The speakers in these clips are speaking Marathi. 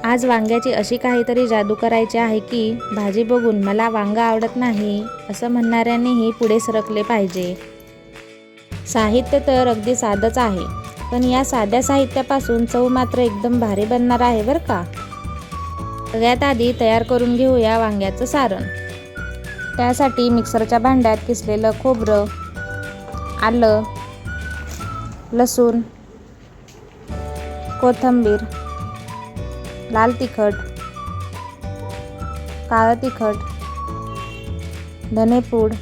आज वांग्याची अशी काहीतरी जादू करायची आहे की भाजी बघून मला वांगा आवडत नाही असं म्हणणाऱ्यांनीही पुढे सरकले पाहिजे। साहित्य तर अगदी साधंच आहे, पण या साध्या साहित्यापासून चव मात्र एकदम भारी बनणार आहे बरं का। सगळ्यात आधी तयार करून घेऊया वांग्याचं सारण। त्यासाठी मिक्सरच्या भांड्यात किसलेलं खोबरं, आलं, लसूण, कोथिंबीर, लाल तिखट, काळं तिखट, धनेपूड,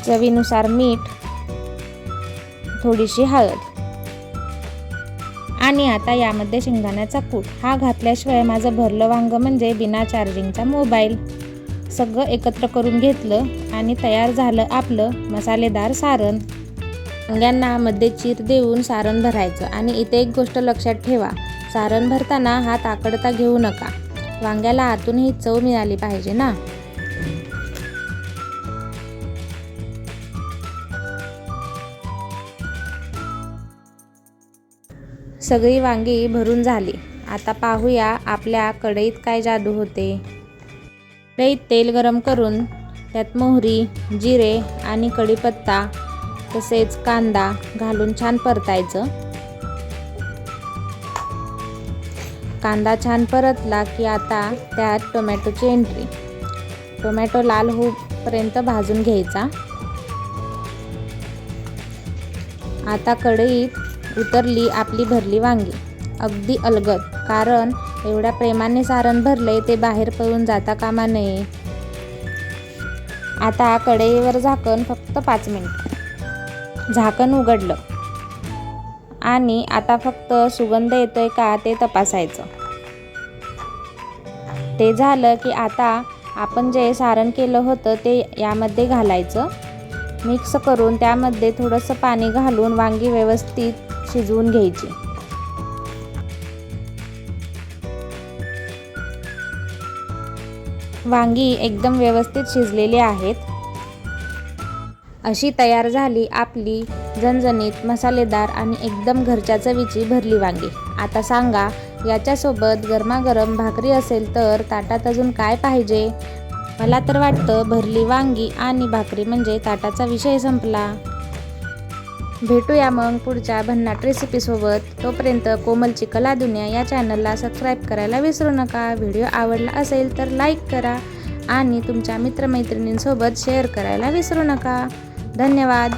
चवीनुसार मीठ, थोडीशी हळद आणि आता यामध्ये शेंगदाण्याचा कूट हा घातल्याशिवाय माझं भरलं वांग म्हणजे बिना चार्जिंगचा मोबाईल। सगळं एकत्र करून घेतलं आणि तयार झालं आपलं मसालेदार सारण। वांग्यांना मध्ये चीर देऊन सारण भरायचं आणि इथे एक गोष्ट लक्षात ठेवा, सारण भरताना हात आकडता घेऊ नका, वांग्याला आतूनही चव मिळाली पाहिजे ना। सगळी वांगी भरून झाली। आता पाहूया आपल्या कढईत काय जादू होते। कढईत तेल गरम करून त्यात मोहरी, जिरे आणि कढीपत्ता तसेच कांदा घालून छान परतायचं। कांदा छान परतला की आता त्यात टोमॅटोची एंट्री। टोमॅटो लाल होईपर्यंत भाजून घ्यायचा। आता कढईत उतरली आपली भरली वांगी, अगदी अलगद, कारण एवढ्या प्रेमाने सारण भरले ते बाहेर पडून जाता कामा नये। आता कढईवर झाकण फक्त 5 मिनिट। झाकण उघडलं आणि आता फक्त सुगंध येतोय का ते तपासायचं। ते झालं की आता आपण जे सारण केलं होतं ते यामध्ये घालायचं। मिक्स करून त्यामध्ये थोडंसं पाणी घालून वांगी व्यवस्थित शिजवून घ्यायची। वांगी एकदम व्यवस्थित शिजलेली आहेत। अशी तयार झाली आपली झणझणीत, मसालेदार आणि एकदम घरच्या चवीची भरली वांगी। आता सांगा, याच्यासोबत गरमागरम भाकरी असेल तर ताटात अजून काय पाहिजे? मला तर वाटतं भरली वांगी आणि भाकरी म्हणजे ताटाचा विषय संपला। भेटूया मग पुढच्या भन्नाट रेसिपीसोबत। तोपर्यंत कोमलची कला दुनिया या चॅनलला सबस्क्राईब करायला विसरू नका। व्हिडिओ आवडला असेल तर लाईक करा आणि तुमच्या मित्रमैत्रिणींसोबत शेअर करायला विसरू नका। धन्यवाद।